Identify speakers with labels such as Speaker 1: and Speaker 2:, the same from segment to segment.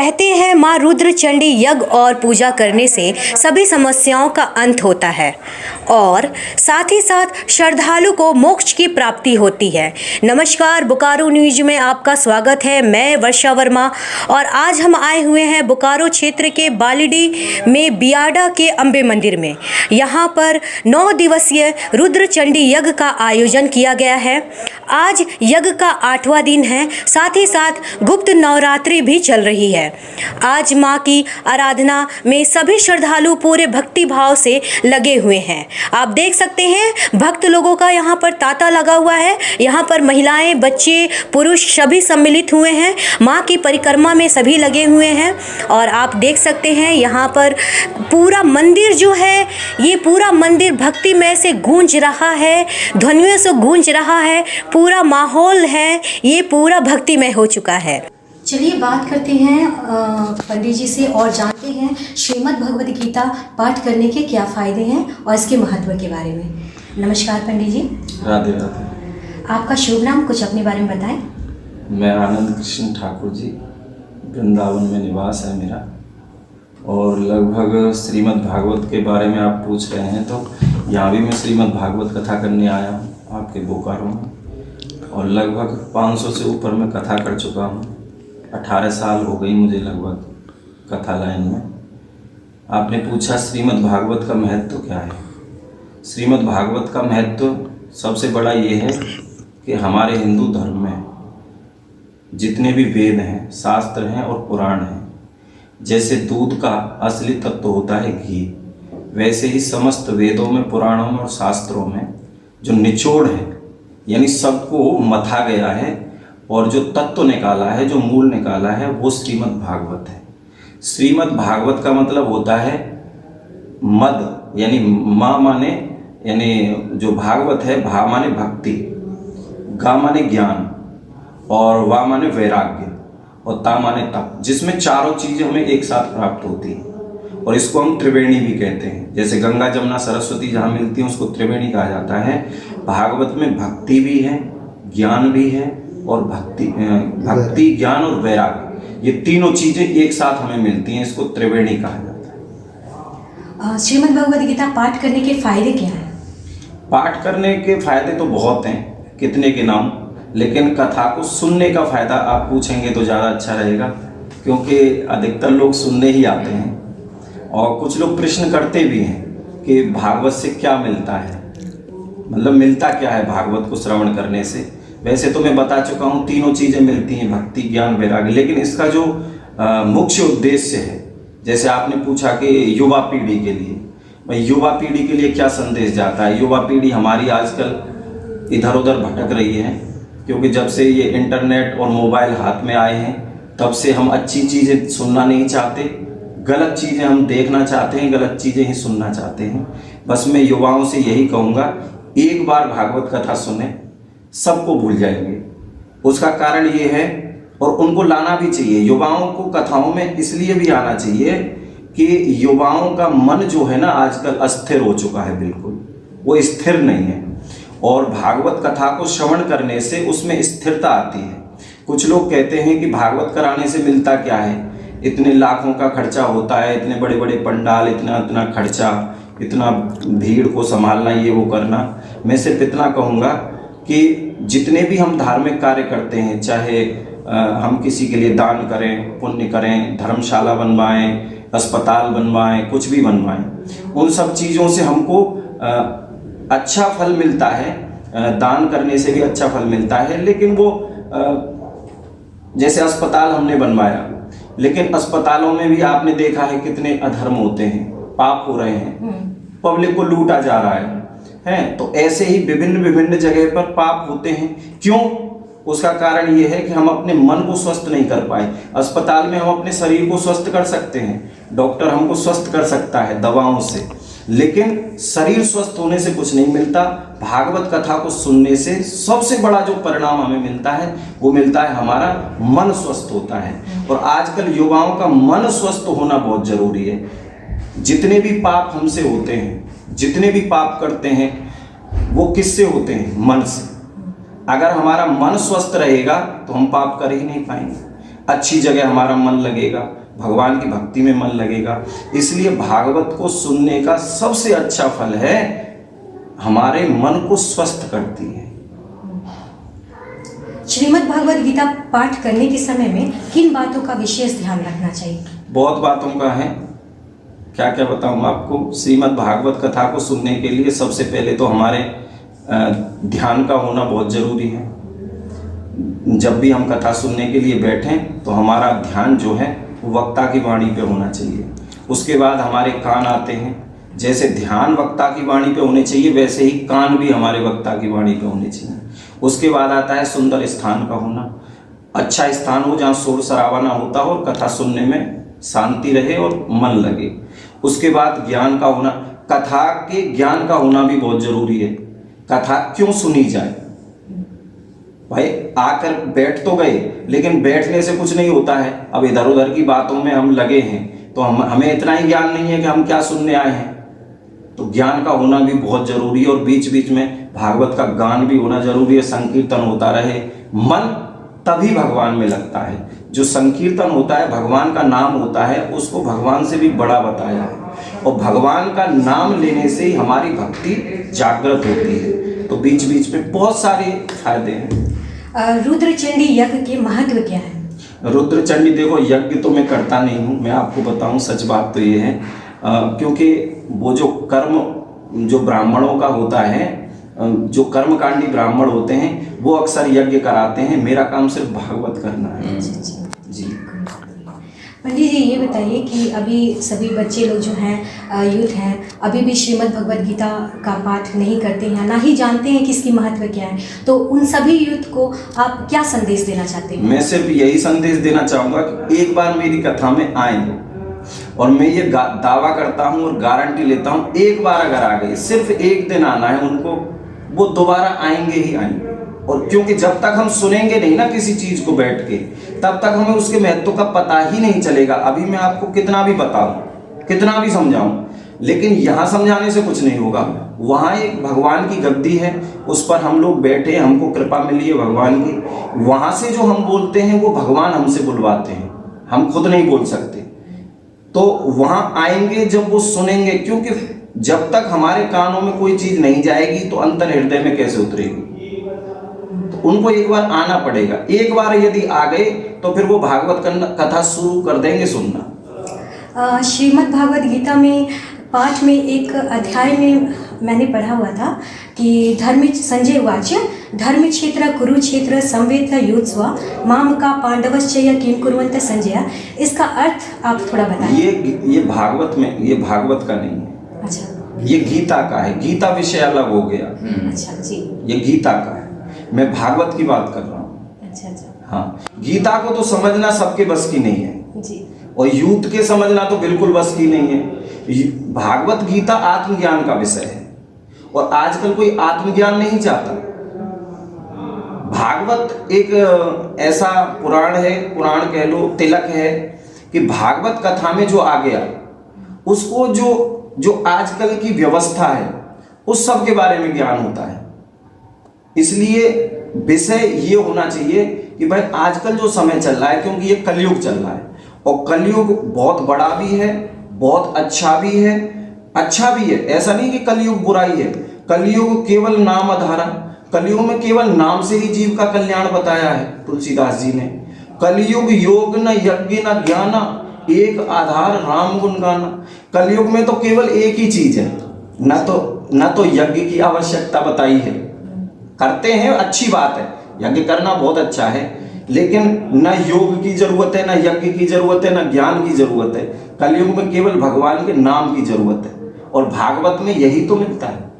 Speaker 1: कहते हैं माँ रुद्र चंडी यज्ञ और पूजा करने से सभी समस्याओं का अंत होता है और साथ ही साथ श्रद्धालु को मोक्ष की प्राप्ति होती है। नमस्कार, बोकारो न्यूज में आपका स्वागत है। मैं वर्षा वर्मा और आज हम आए हुए हैं बोकारो क्षेत्र के बालीडी में बियाडा के अम्बे मंदिर में। यहाँ पर 9 दिवसीय रुद्र चंडी यज्ञ का आयोजन किया गया है। आज यज्ञ का 8वां दिन है, साथ ही साथ गुप्त नवरात्रि भी चल रही है। आज मां की आराधना में सभी श्रद्धालु पूरे भक्ति भाव से लगे हुए हैं। आप देख सकते हैं भक्त लोगों का यहाँ पर तांता लगा हुआ है। यहाँ पर महिलाएं, बच्चे, पुरुष सभी सम्मिलित हुए हैं। मां की परिक्रमा में सभी लगे हुए हैं और आप देख सकते हैं यहाँ पर पूरा मंदिर जो है, ये पूरा मंदिर भक्तिमय से गूंज रहा है, ध्वनियों से गूंज रहा है। पूरा माहौल है, ये पूरा भक्तिमय हो चुका है। चलिए बात करते हैं पंडित जी से और जानते हैं श्रीमद् भगवद गीता पाठ करने के क्या फ़ायदे हैं और इसके महत्व के बारे में। नमस्कार पंडित जी।
Speaker 2: राधे राधे।
Speaker 1: आपका शुभ नाम कुछ अपने बारे में बताएं।
Speaker 2: मैं आनंद कृष्ण ठाकुर जी, वृंदावन में निवास है मेरा। और लगभग श्रीमद् भागवत के बारे में आप पूछ रहे हैं, तो यहाँ भी मैं श्रीमद् भागवत कथा करने आया हूँ आपके बोकारो में। और लगभग 500 से ऊपर मैं कथा कर चुका हूँ। 18 साल हो गई मुझे लगभग कथा लाइन में। आपने पूछा श्रीमद् भागवत का महत्व क्या है। श्रीमद् भागवत का महत्व सबसे बड़ा ये है कि हमारे हिंदू धर्म में जितने भी वेद हैं, शास्त्र हैं और पुराण हैं, जैसे दूध का असली तत्व होता है घी, वैसे ही समस्त वेदों में, पुराणों में और शास्त्रों में जो निचोड़ है, यानी सबको मथा गया है और जो तत्व निकाला है, जो मूल निकाला है, वो श्रीमद् भागवत है। श्रीमद् भागवत का मतलब होता है मद, यानी माँ माने, यानी जो भागवत है, भा माने भक्ति, गा माने ज्ञान और वा माने वैराग्य और ता माने तप, जिसमें चारों चीज़ें हमें एक साथ प्राप्त होती हैं। और इसको हम त्रिवेणी भी कहते हैं। जैसे गंगा जमुना सरस्वती जहाँ मिलती हैं उसको त्रिवेणी कहा जाता है। भागवत में भक्ति भी है, ज्ञान भी है और भक्ति ज्ञान और वैराग्य, ये तीनों चीज़ें एक साथ हमें मिलती हैं, इसको त्रिवेणी कहा जाता है।
Speaker 1: श्रीमद् भगवद गीता पाठ करने के फायदे क्या हैं?
Speaker 2: पाठ करने के फायदे तो बहुत हैं, कितने के नाम, लेकिन कथा को सुनने का फ़ायदा आप पूछेंगे तो ज़्यादा अच्छा रहेगा, क्योंकि अधिकतर लोग सुनने ही आते हैं। और कुछ लोग प्रश्न करते भी हैं कि भागवत से क्या मिलता है, मतलब मिलता क्या है भागवत को श्रवण करने से। वैसे तो मैं बता चुका हूँ तीनों चीज़ें मिलती हैं, भक्ति, ज्ञान, वैराग्य, लेकिन इसका जो मुख्य उद्देश्य है, जैसे आपने पूछा कि युवा पीढ़ी के लिए, भाई युवा पीढ़ी के लिए क्या संदेश जाता है। युवा पीढ़ी हमारी आजकल इधर उधर भटक रही है, क्योंकि जब से ये इंटरनेट और मोबाइल हाथ में आए हैं तब से हम अच्छी चीज़ें सुनना नहीं चाहते, गलत चीज़ें हम देखना चाहते हैं, गलत चीज़ें ही सुनना चाहते हैं। बस मैं युवाओं से यही कहूँगा, एक बार भागवत कथा सुने, सबको भूल जाएंगे। उसका कारण ये है, और उनको लाना भी चाहिए, युवाओं को कथाओं में इसलिए भी आना चाहिए कि युवाओं का मन जो है ना आजकल अस्थिर हो चुका है, बिल्कुल वो स्थिर नहीं है। और भागवत कथा को श्रवण करने से उसमें स्थिरता आती है। कुछ लोग कहते हैं कि भागवत कराने से मिलता क्या है, इतने लाखों का खर्चा होता है, इतने बड़े बड़े पंडाल, इतना खर्चा, इतना भीड़ को संभालना, ये वो करना। मैं सिर्फ इतना कहूँगा कि जितने भी हम धार्मिक कार्य करते हैं, चाहे हम किसी के लिए दान करें, पुण्य करें, धर्मशाला बनवाएं, अस्पताल बनवाएं, कुछ भी बनवाएं, उन सब चीज़ों से हमको अच्छा फल मिलता है, दान करने से भी अच्छा फल मिलता है। लेकिन वो जैसे अस्पताल हमने बनवाया, लेकिन अस्पतालों में भी आपने देखा है कितने अधर्म होते हैं, पाप हो रहे हैं, पब्लिक को लूटा जा रहा है। तो ऐसे ही विभिन्न जगह पर पाप होते हैं। क्यों? उसका कारण ये है कि हम अपने मन को स्वस्थ नहीं कर पाए। अस्पताल में हम अपने शरीर को स्वस्थ कर सकते हैं, डॉक्टर हमको स्वस्थ कर सकता है दवाओं से, लेकिन शरीर स्वस्थ होने से कुछ नहीं मिलता। भागवत कथा को सुनने से सबसे बड़ा जो परिणाम हमें मिलता है वो मिलता है हमारा मन स्वस्थ होता है। और आजकल युवाओं का मन स्वस्थ होना बहुत जरूरी है। जितने भी पाप हमसे होते हैं, जितने भी पाप करते हैं, वो किससे होते हैं? मन से। अगर हमारा मन स्वस्थ रहेगा तो हम पाप कर ही नहीं पाएंगे। अच्छी जगह हमारा मन लगेगा, भगवान की भक्ति में मन लगेगा। इसलिए भागवत को सुनने का सबसे अच्छा फल है, हमारे मन को स्वस्थ करती है।
Speaker 1: श्रीमद् भगवद गीता पाठ करने के समय में किन बातों का विशेष ध्यान रखना चाहिए?
Speaker 2: बहुत बातों का है, क्या क्या बताऊँ आपको। श्रीमद् भागवत कथा को सुनने के लिए सबसे पहले तो हमारे ध्यान का होना बहुत ज़रूरी है। जब भी हम कथा सुनने के लिए बैठें तो हमारा ध्यान जो है वो वक्ता की वाणी पे होना चाहिए। उसके बाद हमारे कान आते हैं, जैसे ध्यान वक्ता की वाणी पे होने चाहिए वैसे ही कान भी हमारे वक्ता की वाणी पे होने चाहिए। उसके बाद आता है सुंदर स्थान का होना, अच्छा स्थान हो जहाँ शोर शराबा ना होता हो और कथा सुनने में शांति रहे और मन लगे। उसके बाद ज्ञान का होना, कथा के ज्ञान का होना भी बहुत ज़रूरी है। कथा क्यों सुनी जाए भाई, आकर बैठ तो गए लेकिन बैठने से कुछ नहीं होता है। अब इधर उधर की बातों में हम लगे हैं तो हमें इतना ही ज्ञान नहीं है कि हम क्या सुनने आए हैं। तो ज्ञान का होना भी बहुत जरूरी है और बीच बीच में भागवत का गान भी होना जरूरी है, संकीर्तन होता रहे, मन तभी भगवान में लगता है। जो संकीर्तन होता है, भगवान का नाम होता है, उसको भगवान से भी बड़ा बताया है और भगवान का नाम लेने से ही हमारी भक्ति जागृत होती है। तो बीच बीच में बहुत सारे फायदे हैं।
Speaker 1: रुद्रचंडी यज्ञ के महत्व क्या है?
Speaker 2: रुद्रचंडी देखो, यज्ञ तो मैं करता नहीं हूँ, मैं आपको बताऊँ सच बात तो ये है क्योंकि वो जो कर्म जो ब्राह्मणों का होता है, जो कर्मकांडी ब्राह्मण होते हैं वो अक्सर यज्ञ कराते हैं। मेरा काम सिर्फ भागवत करना है। जी
Speaker 1: पंडित जी ये बताइए कि अभी सभी बच्चे लोग जो हैं, यूथ हैं, अभी भी श्रीमद् भगवद गीता का पाठ नहीं करते हैं, ना ही जानते हैं कि इसकी महत्व क्या है, तो उन सभी यूथ को आप क्या संदेश देना चाहते हैं?
Speaker 2: मैं सिर्फ यही संदेश देना चाहूँगा कि एक बार मेरी कथा में आए और मैं ये दावा करता हूँ और गारंटी लेता हूँ, एक बार अगर आ गए, सिर्फ एक दिन आना है उनको, वो दोबारा आएंगे ही आएंगे। और क्योंकि जब तक हम सुनेंगे नहीं ना किसी चीज को बैठ के, तब तक हमें उसके महत्व का पता ही नहीं चलेगा। अभी मैं आपको कितना भी बताऊं, कितना भी समझाऊं, लेकिन यहाँ समझाने से कुछ नहीं होगा। वहाँ एक भगवान की गद्दी है, उस पर हम लोग बैठे, हमको कृपा मिली है भगवान की। वहाँ से जो हम बोलते हैं वो भगवान हमसे बुलवाते हैं, हम खुद नहीं बोल सकते। तो वहाँ आएंगे जब वो सुनेंगे, क्योंकि जब तक हमारे कानों में कोई चीज नहीं जाएगी तो अंतर हृदय में कैसे उतरेगी। उनको एक बार आना पड़ेगा। एक बार यदि आ गए तो फिर वो भागवत कथा शुरू कर देंगे सुनना।
Speaker 1: श्रीमद् भागवत गीता में पाठ में एक अध्याय में मैंने पढ़ा हुआ था कि संजय उवाच धर्म क्षेत्र कुरुक्षेत्र संवेद युत्स्व माम का पांडवश्चय किम कुर्वन्त संजय। इसका अर्थ आप थोड़ा बताइए।
Speaker 2: ये भागवत में, ये भागवत का नहीं है।
Speaker 1: अच्छा,
Speaker 2: ये गीता का है। गीता विषय अलग हो गया।
Speaker 1: अच्छा जी,
Speaker 2: ये गीता का है, मैं भागवत की बात कर रहा हूँ।
Speaker 1: अच्छा अच्छा,
Speaker 2: हाँ, गीता को तो समझना सबके बस की नहीं है
Speaker 1: जी,
Speaker 2: और यूथ के समझना तो बिल्कुल बस की नहीं है। भागवत गीता आत्मज्ञान का विषय है और आजकल कोई आत्मज्ञान नहीं चाहता। भागवत एक ऐसा पुराण है, पुराण कह लो, तिलक है कि भागवत कथा में जो आ गया उसको जो आजकल की व्यवस्था है उस सब के बारे में ज्ञान होता है। इसलिए विषय ये होना चाहिए कि भाई आजकल जो समय चल रहा है, क्योंकि ये कलयुग चल रहा है और कलयुग बहुत बड़ा भी है, बहुत अच्छा भी है। अच्छा भी है, ऐसा नहीं कि कलयुग बुराई है। कलयुग केवल नाम आधारा, कलयुग में केवल नाम से ही जीव का कल्याण बताया है तुलसीदास जी ने। कलयुग योग न यज्ञ न ज्ञाना, एक आधार राम गुण गाना। कलयुग में तो केवल एक ही चीज है, न तो यज्ञ की आवश्यकता बताई है। करते हैं, अच्छी बात है, यज्ञ करना बहुत अच्छा है, लेकिन न योग की जरूरत है, न यज्ञ की जरूरत है, न ज्ञान की जरूरत है। कलयुग में केवल भगवान के नाम की जरूरत है और भागवत में यही तो मिलता है।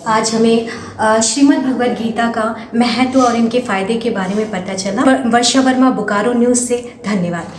Speaker 1: आज हमें श्रीमद् भगवद गीता का महत्व और इनके फायदे के बारे में पता चला। वर्षा वर्मा, बोकारो न्यूज़ से धन्यवाद।